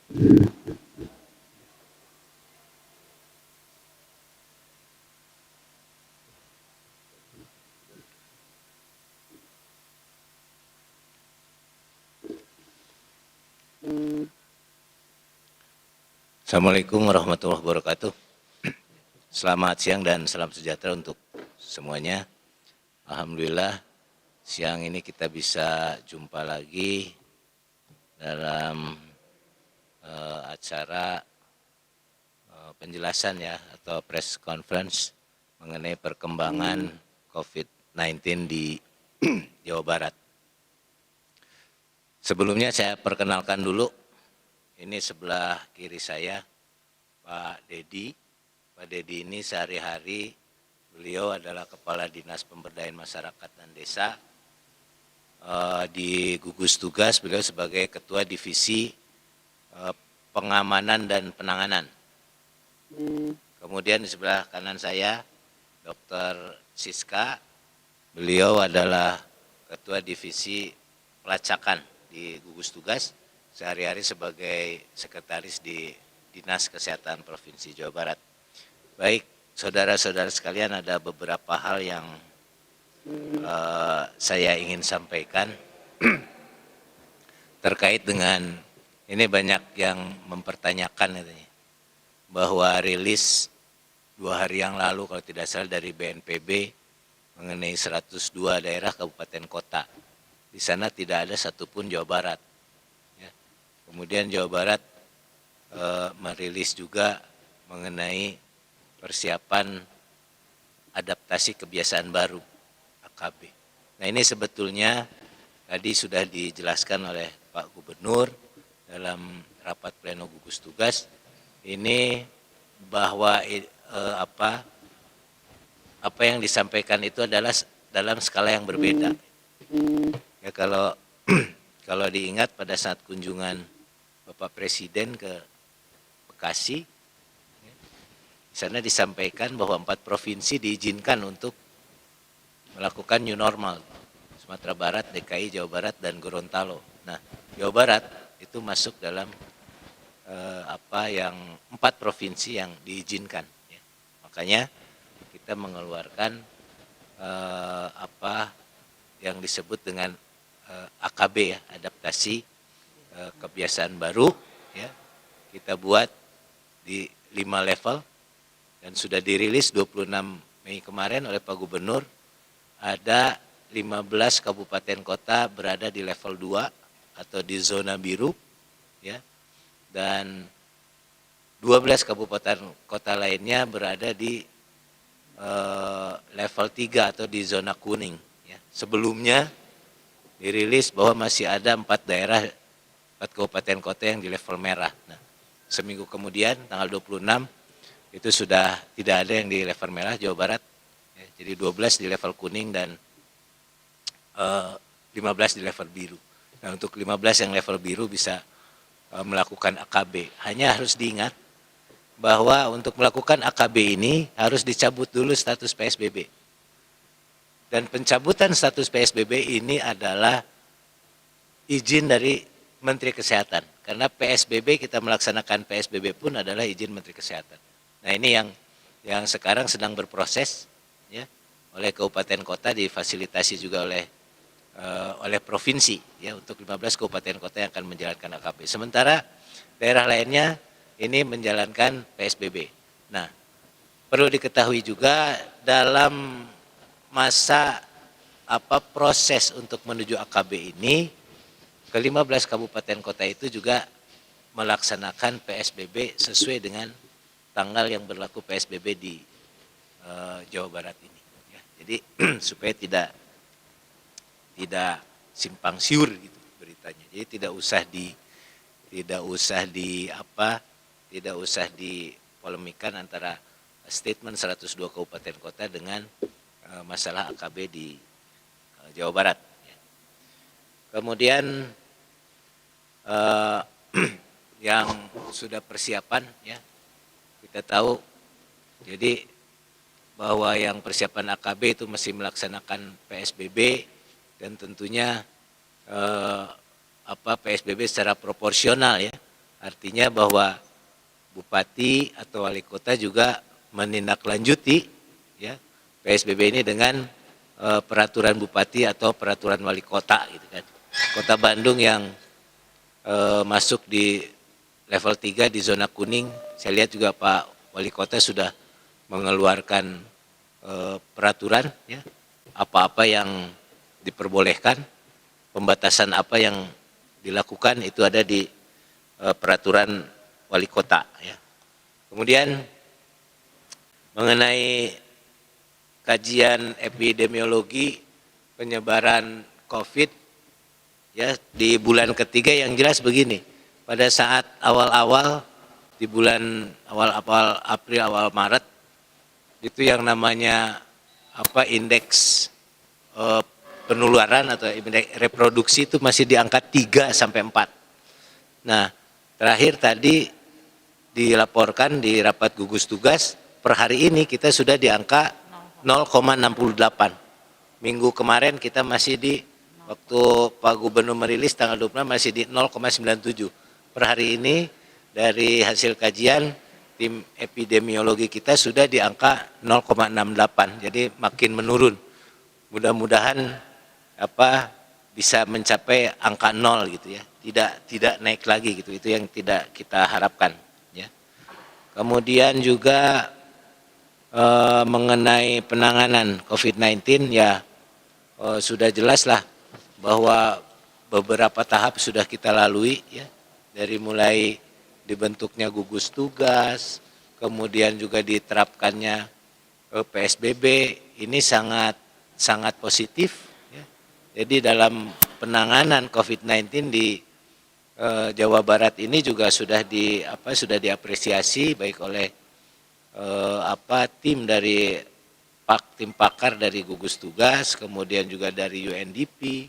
Assalamualaikum warahmatullahi wabarakatuh. Selamat siang dan salam sejahtera untuk semuanya. Alhamdulillah siang ini kita bisa jumpa lagi dalam acara penjelasan ya atau press conference mengenai perkembangan COVID-19 di Jawa Barat. Sebelumnya saya perkenalkan dulu. Ini sebelah kiri saya, Pak Dedi. Pak Dedi ini sehari-hari beliau adalah Kepala Dinas Pemberdayaan Masyarakat dan Desa. Di gugus tugas beliau sebagai Ketua Divisi Pengamanan dan Penanganan. Kemudian di sebelah kanan saya, Dr. Siska. Beliau adalah Ketua Divisi Pelacakan di gugus tugas. Sehari-hari sebagai sekretaris di Dinas Kesehatan Provinsi Jawa Barat. Baik, saudara-saudara sekalian, ada beberapa hal yang saya ingin sampaikan terkait dengan ini. Banyak yang mempertanyakan bahwa rilis 2 hari yang lalu kalau tidak salah dari BNPB mengenai 102 daerah kabupaten kota. Di sana tidak ada satupun Jawa Barat. Kemudian Jawa Barat merilis juga mengenai persiapan adaptasi kebiasaan baru AKB. Nah, ini sebetulnya tadi sudah dijelaskan oleh Pak Gubernur dalam rapat pleno gugus tugas. Ini bahwa apa yang disampaikan itu adalah dalam skala yang berbeda. Ya, kalau diingat pada saat kunjungan Bapak Presiden ke Bekasi, di sana disampaikan bahwa 4 provinsi diizinkan untuk melakukan new normal. Sumatera Barat, DKI, Jawa Barat, dan Gorontalo. Nah, Jawa Barat itu masuk dalam yang 4 provinsi yang diizinkan. Ya. Makanya kita mengeluarkan yang disebut dengan AKB ya, adaptasi kebiasaan baru ya, kita buat di 5 level dan sudah dirilis 26 Mei kemarin oleh Pak Gubernur. Ada 15 kabupaten kota berada di level 2 atau di zona biru ya, dan 12 kabupaten kota lainnya berada di level 3 atau di zona kuning ya. Sebelumnya dirilis bahwa masih ada 4 daerah 4 kabupaten kota yang di level merah. Nah, seminggu kemudian tanggal 26 itu sudah tidak ada yang di level merah Jawa Barat. Ya, jadi 12 di level kuning dan 15 di level biru. Nah, untuk 15 yang level biru bisa melakukan AKB. Hanya harus diingat bahwa untuk melakukan AKB ini harus dicabut dulu status PSBB. Dan pencabutan status PSBB ini adalah izin dari Menteri Kesehatan, karena PSBB kita melaksanakan PSBB pun adalah izin Menteri Kesehatan. Nah, ini yang sekarang sedang berproses ya oleh kabupaten kota, difasilitasi juga oleh provinsi ya untuk 15 kabupaten kota yang akan menjalankan AKB. Sementara daerah lainnya ini menjalankan PSBB. Nah, perlu diketahui juga dalam masa proses untuk menuju AKB ini, ke-15 kabupaten kota itu juga melaksanakan PSBB sesuai dengan tanggal yang berlaku PSBB di Jawa Barat ini. Ya, jadi supaya tidak simpang siur gitu beritanya. Jadi tidak usah dipolemikan antara statement 102 kabupaten kota dengan masalah AKB di Jawa Barat. Kemudian yang sudah persiapan ya, kita tahu jadi bahwa yang persiapan AKB itu masih melaksanakan PSBB dan tentunya PSBB secara proporsional ya, Artinya bahwa bupati atau wali kota juga menindaklanjuti ya PSBB ini dengan peraturan bupati atau peraturan wali kota gitu kan. Kota Bandung yang masuk di level 3 di zona kuning, saya lihat juga Pak Wali Kota sudah mengeluarkan peraturan ya, apa-apa yang diperbolehkan, pembatasan apa yang dilakukan itu ada di peraturan wali kota ya. Kemudian mengenai kajian epidemiologi penyebaran COVID ya di bulan ketiga, yang jelas begini, pada saat awal-awal di bulan awal April awal Maret itu yang namanya indeks penularan atau indeks reproduksi itu masih di angka 3 sampai 4. Nah, terakhir tadi dilaporkan di rapat gugus tugas per hari ini kita sudah di angka 0,68. Minggu kemarin kita masih di waktu Pak Gubernur merilis tanggal 26 masih di 0,97. Per hari ini dari hasil kajian tim epidemiologi kita sudah di angka 0,68. Jadi makin menurun. Mudah-mudahan bisa mencapai angka 0 gitu ya. Tidak naik lagi gitu. Itu yang tidak kita harapkan ya. Kemudian juga mengenai penanganan COVID-19 ya sudah jelas lah bahwa beberapa tahap sudah kita lalui ya, dari mulai dibentuknya gugus tugas, kemudian juga diterapkannya PSBB, ini sangat positif ya. Jadi dalam penanganan COVID-19 di Jawa Barat ini juga sudah diapresiasi baik oleh tim dari tim pakar dari gugus tugas, kemudian juga dari UNDP.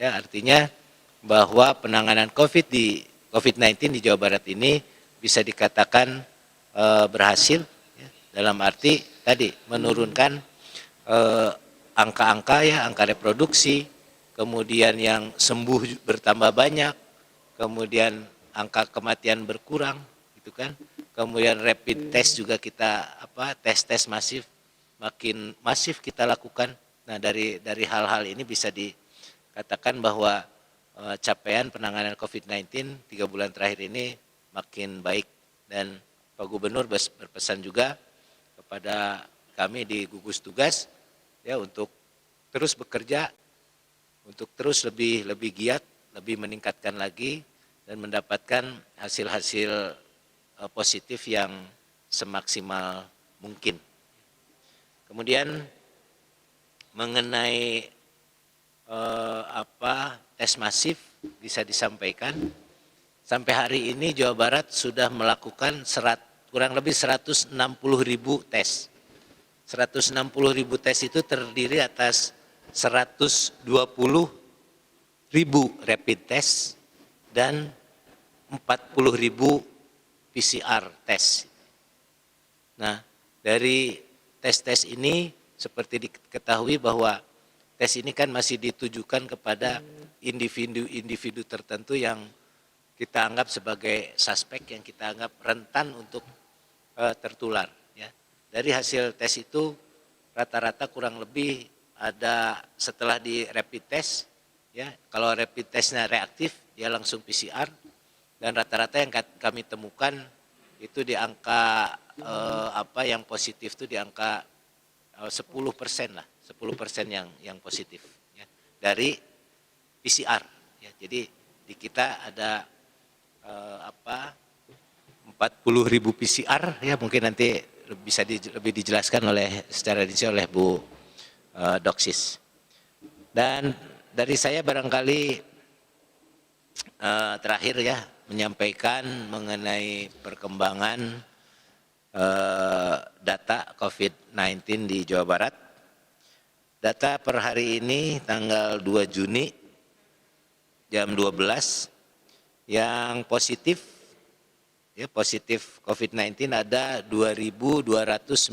Ya, artinya bahwa penanganan COVID-19 di Jawa Barat ini bisa dikatakan berhasil ya, dalam arti tadi menurunkan angka reproduksi, kemudian yang sembuh bertambah banyak, kemudian angka kematian berkurang gitu kan. Kemudian rapid test juga kita tes masif makin masif kita lakukan. Nah, dari hal-hal ini bisa dikatakan bahwa capaian penanganan COVID-19 3 bulan terakhir ini makin baik, dan Pak Gubernur berpesan juga kepada kami di gugus tugas ya untuk terus bekerja, untuk terus lebih giat, lebih meningkatkan lagi dan mendapatkan hasil-hasil positif yang semaksimal mungkin. Kemudian mengenai tes masif bisa disampaikan sampai hari ini Jawa Barat sudah melakukan kurang lebih 160.000 tes. 160.000 tes itu terdiri atas 120.000 rapid test dan 40.000 PCR tes. Nah, dari tes-tes ini seperti diketahui bahwa tes ini kan masih ditujukan kepada individu tertentu yang kita anggap sebagai suspek, yang kita anggap rentan untuk tertular. Ya. Dari hasil tes itu rata-rata kurang lebih ada setelah di rapid test, ya kalau rapid testnya reaktif dia langsung PCR. Dan rata-rata yang kami temukan itu di angka yang positif itu di angka 10% lah, 10% yang positif ya, dari PCR. Ya, jadi di kita ada 40.000 PCR ya, mungkin nanti bisa lebih dijelaskan secara rinci oleh Bu Doksis. Dan dari saya barangkali terakhir ya, menyampaikan mengenai perkembangan data COVID-19 di Jawa Barat. Data per hari ini tanggal 2 Juni jam 12 yang positif ya, positif COVID-19 ada 2.294.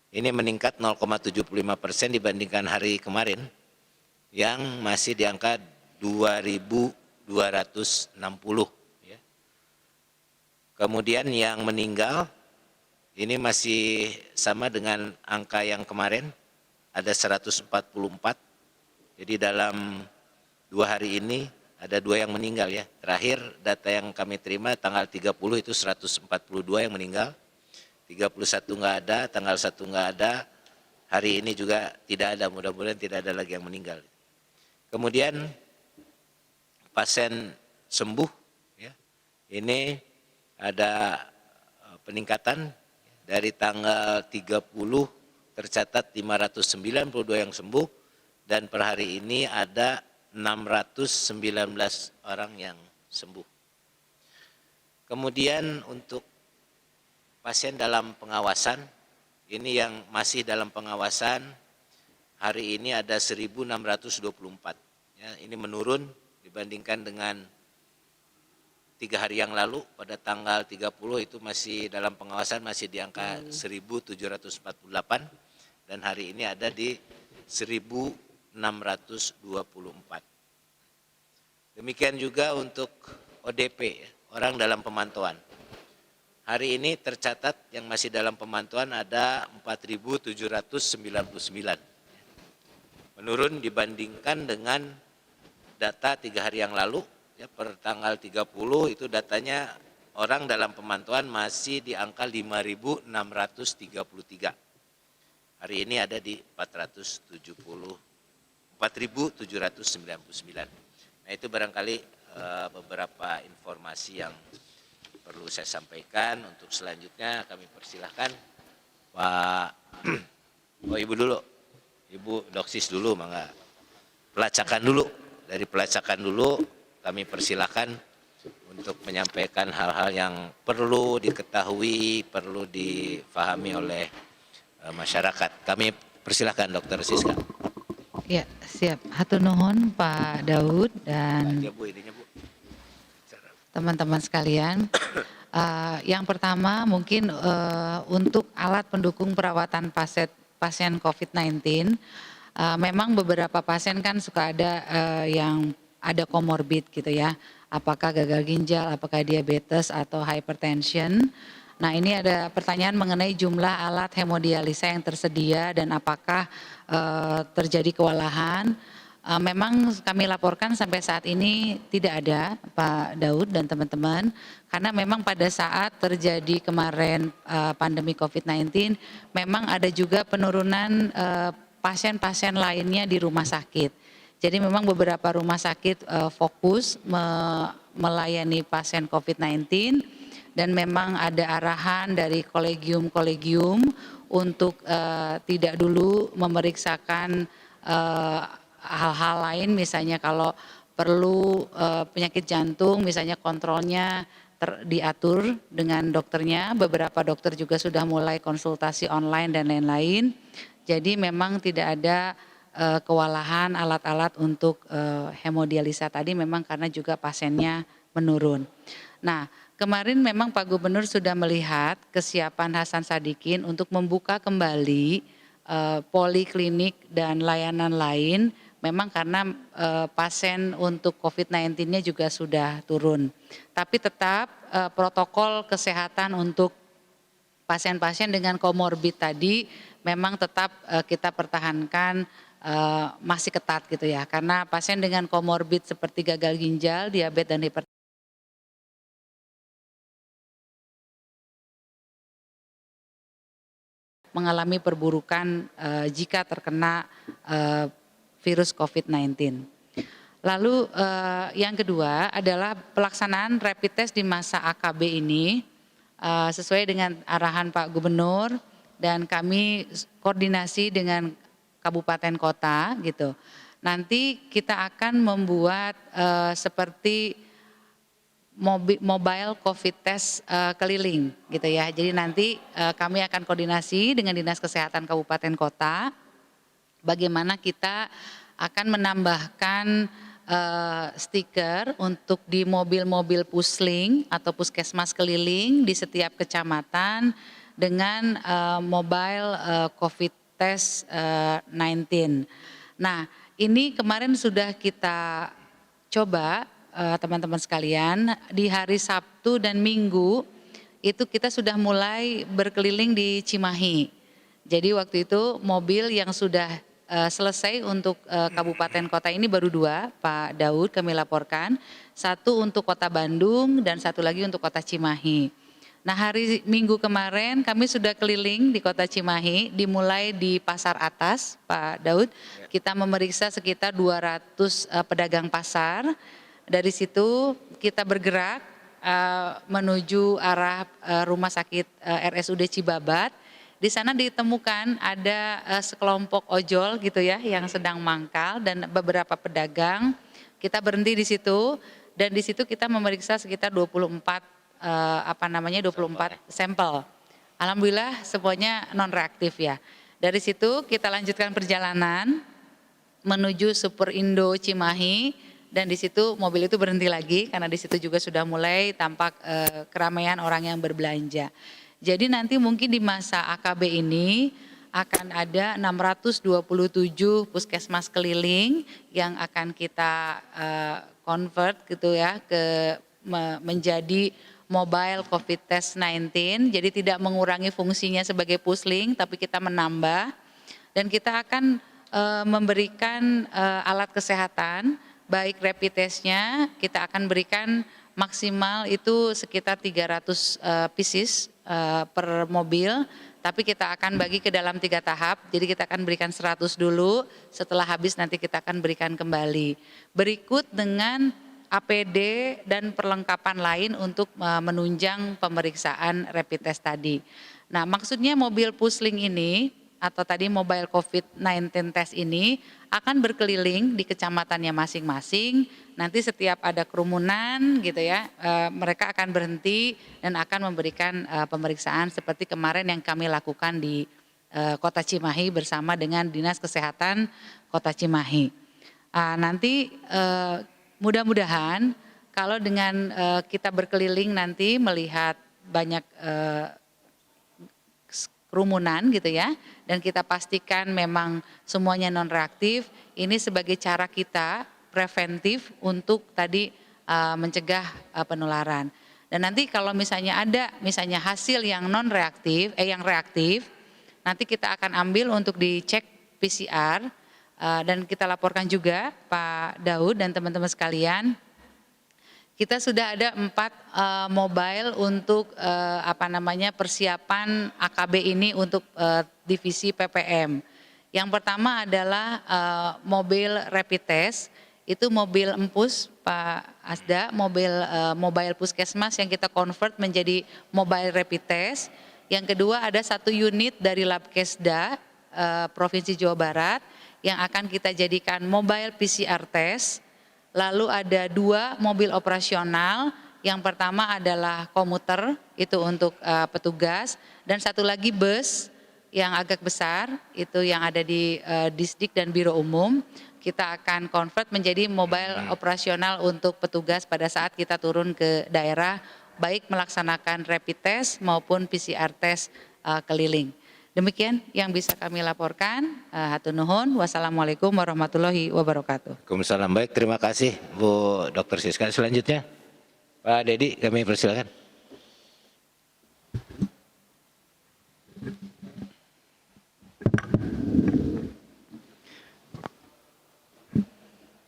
Ini meningkat 0,75% dibandingkan hari kemarin yang masih di angka 2.260 Kemudian yang meninggal ini masih sama dengan angka yang kemarin, ada 144. Jadi dalam 2 hari ini ada 2 yang meninggal ya. Terakhir data yang kami terima tanggal 30 itu 142 yang meninggal. 31 nggak ada, tanggal 1 nggak ada, hari ini juga tidak ada, mudah-mudahan tidak ada lagi yang meninggal. Kemudian pasien sembuh, ya, ini ada peningkatan dari tanggal 30 tercatat 592 yang sembuh dan per hari ini ada 619 orang yang sembuh. Kemudian untuk pasien dalam pengawasan, ini yang masih dalam pengawasan, hari ini ada 1.624. Ya, ini menurun dibandingkan dengan 3 hari yang lalu, pada tanggal 30 itu masih dalam pengawasan, masih di angka 1.748, dan hari ini ada di 1.624. Demikian juga untuk ODP, orang dalam pemantauan. Hari ini tercatat yang masih dalam pemantauan ada 4.799. Menurun dibandingkan dengan data 3 hari yang lalu, ya, per tanggal 30 itu datanya orang dalam pemantauan masih di angka 5.633. Hari ini ada di 4.799. Nah, itu barangkali beberapa informasi yang perlu saya sampaikan. Untuk selanjutnya kami persilahkan Pak Ibu dulu, Ibu Doksis dulu, mangga pelacakan dulu. Dari pelacakan dulu kami persilahkan untuk menyampaikan hal-hal yang perlu diketahui, perlu difahami oleh masyarakat. Kami persilahkan Dr. Siska. Ya, siap. Hatur nuhun Pak Daud dan teman-teman sekalian. Yang pertama mungkin untuk alat pendukung perawatan pasien COVID-19, memang beberapa pasien kan suka ada yang ada komorbid gitu ya, apakah gagal ginjal, apakah diabetes atau hypertension. Nah, ini ada pertanyaan mengenai jumlah alat hemodialisa yang tersedia dan apakah terjadi kewalahan. Memang kami laporkan sampai saat ini tidak ada, Pak Daud dan teman-teman, karena memang pada saat terjadi kemarin pandemi COVID-19, memang ada juga penurunan pasien-pasien lainnya di rumah sakit. Jadi memang beberapa rumah sakit fokus melayani pasien COVID-19 dan memang ada arahan dari kolegium-kolegium untuk tidak dulu memeriksakan hal-hal lain, misalnya kalau perlu penyakit jantung, misalnya kontrolnya diatur dengan dokternya. Beberapa dokter juga sudah mulai konsultasi online dan lain-lain. Jadi memang tidak ada kewalahan alat-alat untuk hemodialisa tadi, memang karena juga pasiennya menurun. Nah, kemarin memang Pak Gubernur sudah melihat kesiapan Hasan Sadikin untuk membuka kembali poliklinik dan layanan lain, memang karena pasien untuk COVID-19-nya juga sudah turun. Tapi tetap protokol kesehatan untuk pasien-pasien dengan komorbid tadi memang tetap kita pertahankan, masih ketat gitu ya, karena pasien dengan komorbid seperti gagal ginjal, diabetes dan hipertensi mengalami perburukan jika terkena virus COVID-19. Lalu yang kedua adalah pelaksanaan rapid test di masa AKB ini sesuai dengan arahan Pak Gubernur, dan kami koordinasi dengan kabupaten kota gitu. Nanti kita akan membuat seperti mobile COVID test keliling gitu ya. Jadi nanti kami akan koordinasi dengan Dinas Kesehatan Kabupaten Kota, bagaimana kita akan menambahkan stiker untuk di mobil-mobil pusling atau puskesmas keliling di setiap kecamatan dengan mobile COVID test 19. Nah, ini kemarin sudah kita coba teman-teman sekalian di hari Sabtu dan Minggu itu kita sudah mulai berkeliling di Cimahi. Jadi waktu itu mobil yang sudah selesai untuk kabupaten kota ini baru 2, Pak Daud kami laporkan. Satu untuk kota Bandung dan satu lagi untuk kota Cimahi. Nah hari Minggu kemarin kami sudah keliling di kota Cimahi, dimulai di Pasar Atas, Pak Daud. Kita memeriksa sekitar 200 pedagang pasar. Dari situ kita bergerak menuju arah rumah sakit RSUD Cibabat. Di sana ditemukan ada sekelompok ojol gitu ya yang sedang mangkal dan beberapa pedagang. Kita berhenti di situ dan di situ kita memeriksa sekitar 24 sampel. Alhamdulillah semuanya non reaktif ya. Dari situ kita lanjutkan perjalanan menuju Super Indo Cimahi dan di situ mobil itu berhenti lagi karena di situ juga sudah mulai tampak keramaian orang yang berbelanja. Jadi nanti mungkin di masa AKB ini akan ada 627 puskesmas keliling yang akan kita convert gitu ya ke menjadi mobile COVID test 19, jadi tidak mengurangi fungsinya sebagai pusling, tapi kita menambah dan kita akan memberikan alat kesehatan, baik rapid testnya kita akan berikan maksimal itu sekitar 300 pieces per mobil, tapi kita akan bagi ke dalam 3 tahap, jadi kita akan berikan 100 dulu, setelah habis nanti kita akan berikan kembali. Berikut dengan APD dan perlengkapan lain untuk menunjang pemeriksaan rapid test tadi. Nah maksudnya mobil pusling ini atau tadi mobile COVID-19 test ini akan berkeliling di kecamatannya masing-masing. Nanti setiap ada kerumunan gitu ya, mereka akan berhenti dan akan memberikan pemeriksaan seperti kemarin yang kami lakukan di Kota Cimahi bersama dengan Dinas Kesehatan Kota Cimahi. Nanti mudah-mudahan kalau dengan kita berkeliling nanti melihat banyak kerumunan gitu ya, dan kita pastikan memang semuanya non reaktif, ini sebagai cara kita preventif untuk tadi mencegah penularan. Dan nanti kalau misalnya ada misalnya hasil yang non reaktif, yang reaktif, nanti kita akan ambil untuk dicek PCR. Dan kita laporkan juga Pak Daud dan teman-teman sekalian, kita sudah ada 4 mobile untuk persiapan AKB ini untuk divisi PPM. Yang pertama adalah mobil rapid test, itu mobil empus Pak Asda, mobile puskesmas yang kita convert menjadi mobile rapid test. Yang kedua ada 1 unit dari Labkesda Provinsi Jawa Barat yang akan kita jadikan mobile PCR test. Lalu ada 2 mobil operasional, yang pertama adalah komuter, itu untuk petugas, dan 1 lagi bus yang agak besar, itu yang ada di Disdik dan Biro Umum, kita akan convert menjadi mobile operasional untuk petugas pada saat kita turun ke daerah, baik melaksanakan rapid test maupun PCR test keliling. Demikian yang bisa kami laporkan. Hatur nuhun. Wassalamualaikum warahmatullahi wabarakatuh. Waalaikumsalam. Baik, terima kasih Bu Dr. Siska. Selanjutnya Pak Dedi, kami persilakan.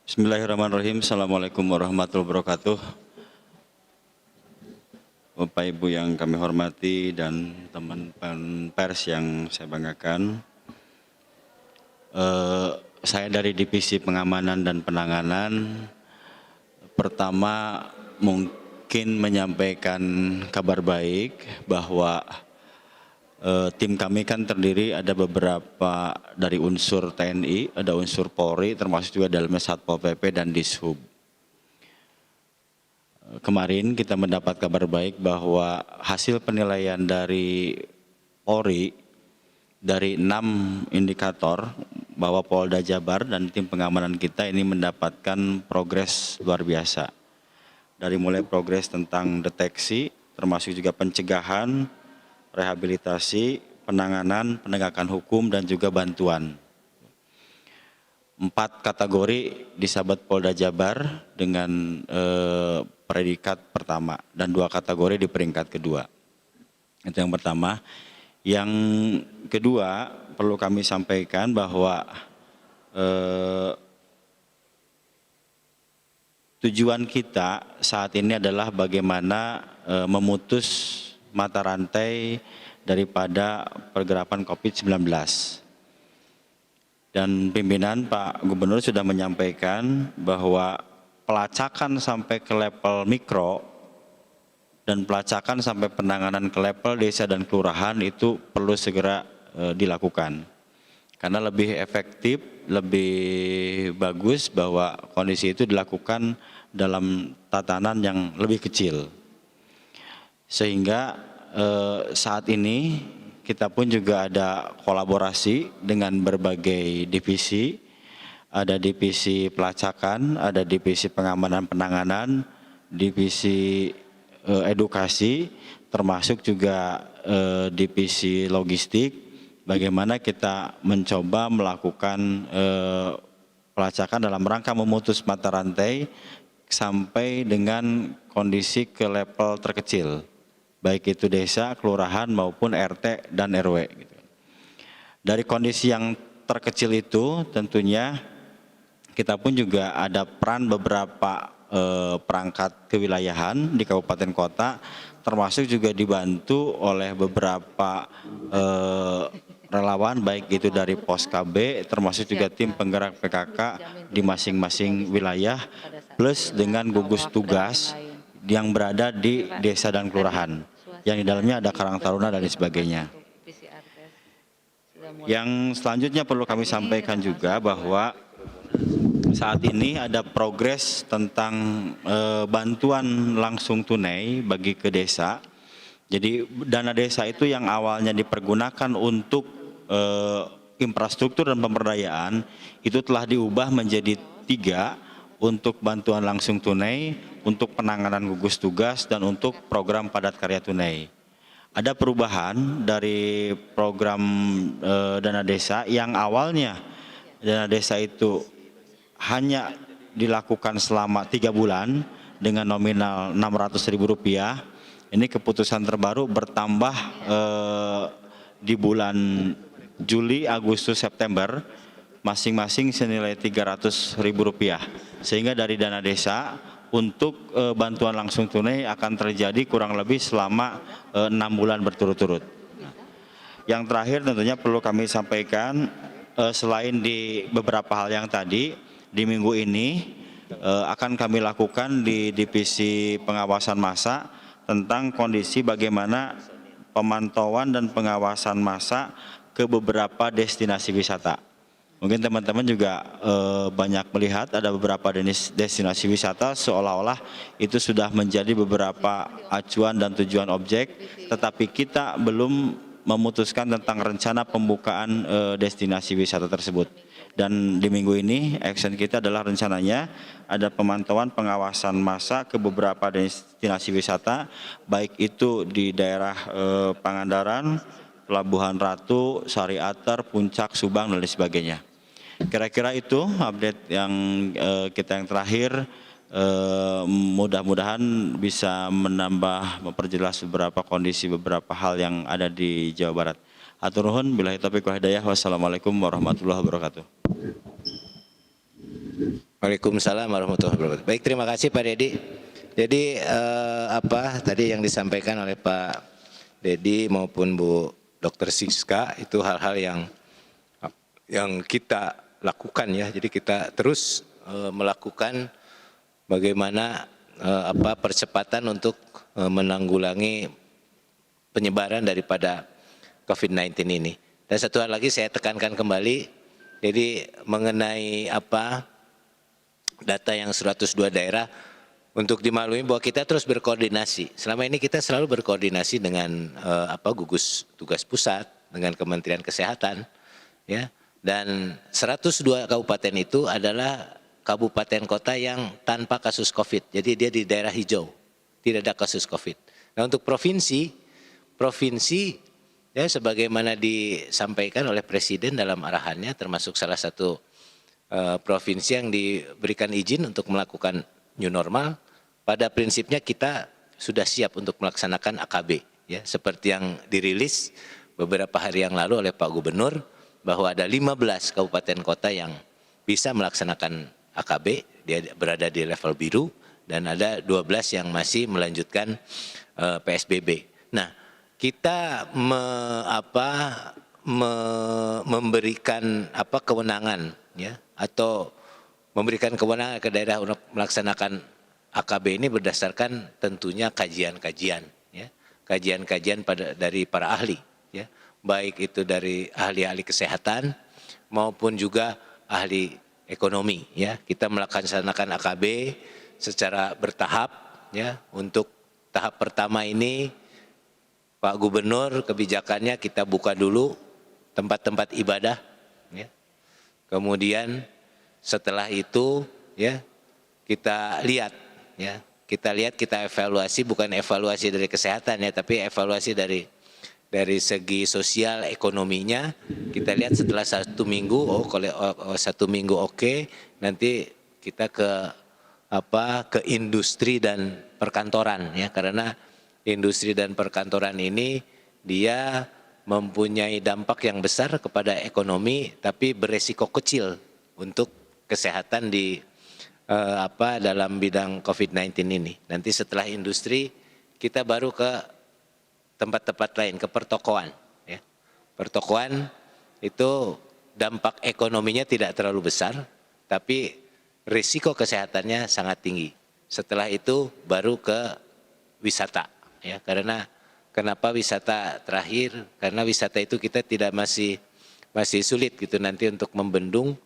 Bismillahirrahmanirrahim. Assalamualaikum warahmatullahi wabarakatuh. Bapak Ibu yang kami hormati dan teman-teman pers yang saya banggakan. Saya dari Divisi Pengamanan dan Penanganan. Pertama mungkin menyampaikan kabar baik bahwa tim kami kan terdiri ada beberapa dari unsur TNI, ada unsur Polri, termasuk juga dalamnya Satpol PP dan Dishub. Kemarin kita mendapat kabar baik bahwa hasil penilaian dari Polri dari 6 indikator bahwa Polda Jabar dan tim pengamanan kita ini mendapatkan progres luar biasa. Dari mulai progres tentang deteksi, termasuk juga pencegahan, rehabilitasi, penanganan, penegakan hukum, dan juga bantuan. 4 kategori disabat Polda Jabar dengan predikat pertama dan 2 kategori di peringkat kedua. Itu yang pertama. Yang kedua, perlu kami sampaikan bahwa tujuan kita saat ini adalah bagaimana memutus mata rantai daripada pergerakan COVID-19. Dan pimpinan Pak Gubernur sudah menyampaikan bahwa pelacakan sampai ke level mikro dan pelacakan sampai penanganan ke level desa dan kelurahan itu perlu segera dilakukan. Karena lebih efektif, lebih bagus bahwa kondisi itu dilakukan dalam tatanan yang lebih kecil. Sehingga saat ini kita pun juga ada kolaborasi dengan berbagai divisi, ada divisi pelacakan, ada divisi pengamanan penanganan, divisi edukasi, termasuk juga divisi logistik, bagaimana kita mencoba melakukan pelacakan dalam rangka memutus mata rantai sampai dengan kondisi ke level terkecil, baik itu desa, kelurahan maupun RT dan RW. Dari kondisi yang terkecil itu tentunya kita pun juga ada peran beberapa perangkat kewilayahan di kabupaten kota, termasuk juga dibantu oleh beberapa relawan, baik itu dari Pos KB, termasuk juga tim penggerak PKK di masing-masing wilayah, plus dengan gugus tugas yang berada di desa dan kelurahan, yang di dalamnya ada Karang Taruna dan sebagainya. Yang selanjutnya perlu kami sampaikan juga bahwa saat ini ada progres tentang bantuan langsung tunai bagi ke desa. Jadi dana desa itu yang awalnya dipergunakan untuk infrastruktur dan pemberdayaan itu telah diubah menjadi 3 untuk bantuan langsung tunai, untuk penanganan gugus tugas, dan untuk program padat karya tunai. Ada perubahan dari program dana desa yang awalnya dana desa itu hanya dilakukan selama 3 bulan dengan nominal Rp600.000. Ini keputusan terbaru bertambah di bulan Juli, Agustus, September masing-masing senilai Rp300.000. Sehingga dari dana desa untuk bantuan langsung tunai akan terjadi kurang lebih selama 6 bulan berturut-turut. Yang terakhir tentunya perlu kami sampaikan, selain di beberapa hal yang tadi, di minggu ini akan kami lakukan di divisi pengawasan massa tentang kondisi bagaimana pemantauan dan pengawasan massa ke beberapa destinasi wisata. Mungkin teman-teman juga banyak melihat ada beberapa destinasi wisata seolah-olah itu sudah menjadi beberapa acuan dan tujuan objek, tetapi kita belum memutuskan tentang rencana pembukaan destinasi wisata tersebut. Dan di minggu ini action kita adalah rencananya ada pemantauan pengawasan massa ke beberapa destinasi wisata, baik itu di daerah Pangandaran, Pelabuhan Ratu, Sari Atar, Puncak, Subang, dan lain sebagainya. Kira-kira itu update yang kita yang terakhir. Mudah-mudahan bisa menambah, memperjelas beberapa kondisi, beberapa hal yang ada di Jawa Barat. Hatur nuhun, billahi taufiq wal hidayah. Wassalamualaikum warahmatullahi wabarakatuh. Waalaikumsalam warahmatullahi wabarakatuh. Baik, terima kasih Pak Dedi. Jadi tadi yang disampaikan oleh Pak Dedi maupun Bu Dr. Siska itu hal-hal yang kita lakukan ya. Jadi kita terus melakukan bagaimana percepatan untuk menanggulangi penyebaran daripada COVID-19 ini. Dan satu hal lagi saya tekankan kembali, jadi mengenai data yang 102 daerah, untuk dimaklumi bahwa kita terus berkoordinasi. Selama ini kita selalu berkoordinasi dengan gugus tugas pusat, dengan Kementerian Kesehatan, ya. Dan 102 kabupaten itu adalah kabupaten kota yang tanpa kasus COVID. Jadi dia di daerah hijau, tidak ada kasus COVID. Nah untuk provinsi ya sebagaimana disampaikan oleh Presiden dalam arahannya, termasuk salah satu provinsi yang diberikan izin untuk melakukan new normal, pada prinsipnya kita sudah siap untuk melaksanakan AKB. ya seperti yang dirilis beberapa hari yang lalu oleh Pak Gubernur bahwa ada 15 kabupaten kota yang bisa melaksanakan AKB, dia berada di level biru, dan ada 12 yang masih melanjutkan PSBB. Nah, kita memberikan kewenangan ya atau memberikan kewenangan ke daerah untuk melaksanakan AKB ini berdasarkan tentunya kajian-kajian ya. Kajian-kajian dari para ahli ya. Baik itu dari ahli-ahli kesehatan maupun juga ahli ekonomi ya. Kita melaksanakan AKB secara bertahap ya. Untuk tahap pertama ini Pak Gubernur kebijakannya kita buka dulu tempat-tempat ibadah ya. Kemudian setelah itu ya kita lihat ya. Kita evaluasi, bukan evaluasi dari kesehatan ya, tapi evaluasi dari segi sosial ekonominya. Kita lihat setelah 1 minggu, kalau 1 minggu oke, nanti kita ke industri dan perkantoran ya, karena industri dan perkantoran ini dia mempunyai dampak yang besar kepada ekonomi tapi beresiko kecil untuk kesehatan di dalam bidang COVID-19 ini. Nanti setelah industri kita baru ke tempat-tempat lain, ke pertokoan ya. Pertokoan itu dampak ekonominya tidak terlalu besar tapi risiko kesehatannya sangat tinggi. Setelah itu baru ke wisata ya, karena kenapa wisata terakhir? Karena wisata itu kita masih sulit gitu nanti untuk membendung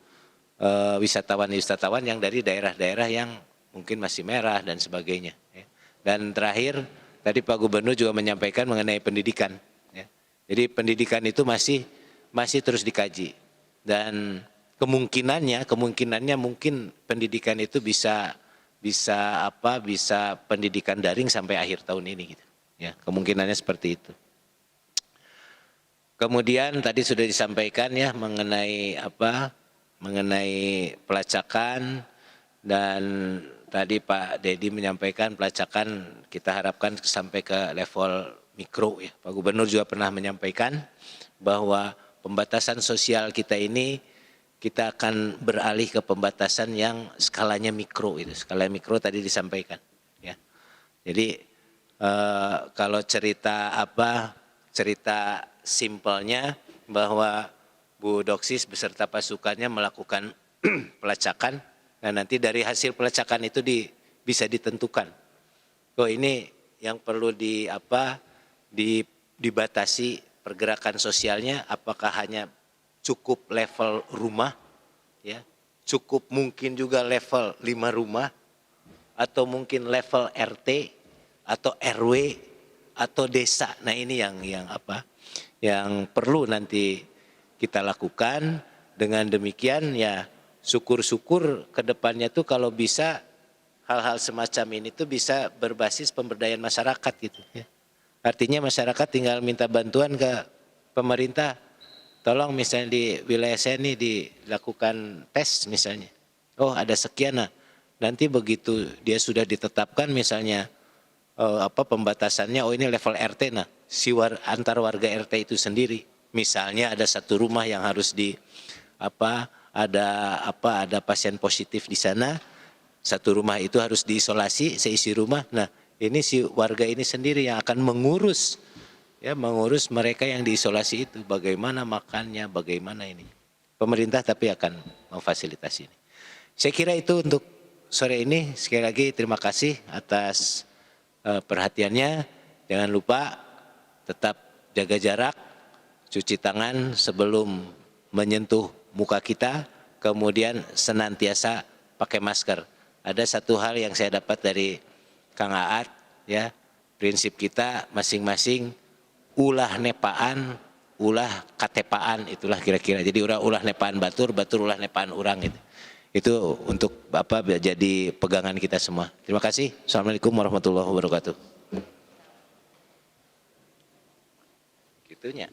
wisatawan-wisatawan yang dari daerah-daerah yang mungkin masih merah dan sebagainya ya. Dan terakhir tadi Pak Gubernur juga menyampaikan mengenai pendidikan ya. Jadi pendidikan itu masih terus dikaji, dan kemungkinannya mungkin pendidikan itu bisa pendidikan daring sampai akhir tahun ini gitu ya, kemungkinannya seperti itu. Kemudian tadi sudah disampaikan ya mengenai pelacakan, dan tadi Pak Dedi menyampaikan pelacakan kita harapkan sampai ke level mikro ya. Pak Gubernur juga pernah menyampaikan bahwa pembatasan sosial kita ini kita akan beralih ke pembatasan yang skalanya mikro itu. Skala mikro tadi disampaikan ya. Jadi kalau cerita simpelnya bahwa Bu Doksis beserta pasukannya melakukan pelacakan, dan nanti dari hasil pelacakan itu bisa ditentukan. Ini yang perlu dibatasi pergerakan sosialnya, apakah hanya cukup level rumah, ya, cukup mungkin juga level 5 rumah, atau mungkin level RT atau RW atau desa. Nah ini yang perlu nanti kita lakukan. Dengan demikian ya syukur-syukur ke depannya tuh kalau bisa hal-hal semacam ini tuh bisa berbasis pemberdayaan masyarakat gitu ya. Artinya masyarakat tinggal minta bantuan ke pemerintah, tolong misalnya di wilayah saya ini dilakukan tes misalnya. Oh ada sekian, nah nanti begitu dia sudah ditetapkan misalnya pembatasannya, oh ini level RT, nah antar warga RT itu sendiri. Misalnya ada satu rumah yang harus ada pasien positif di sana, satu rumah itu harus diisolasi seisi rumah. Nah, ini si warga ini sendiri yang akan mengurus mereka yang diisolasi itu, bagaimana makannya, bagaimana ini. Pemerintah tapi akan memfasilitasi ini. Saya kira itu untuk sore ini. Sekali lagi terima kasih atas perhatiannya. Jangan lupa tetap jaga jarak, cuci tangan sebelum menyentuh muka kita, kemudian senantiasa pakai masker. Ada satu hal yang saya dapat dari Kang Aat ya, prinsip kita masing-masing ulah nepaan, ulah katepaan, itulah kira-kira. Jadi ulah nepaan batur ulah nepaan urang gitu. Itu untuk jadi pegangan kita semua. Terima kasih. Assalamualaikum warahmatullahi wabarakatuh. Gitunya.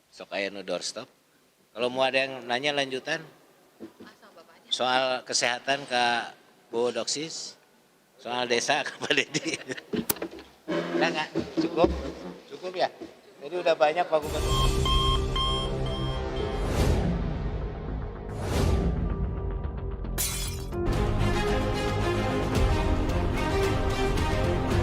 Sok aya nu doorstop. Kalau mau ada yang nanya lanjutan soal kesehatan ke Boodoksis, soal desa ke Pak Dedi. Udah nggak? Cukup? Cukup ya? Jadi udah banyak Pak Gubernur.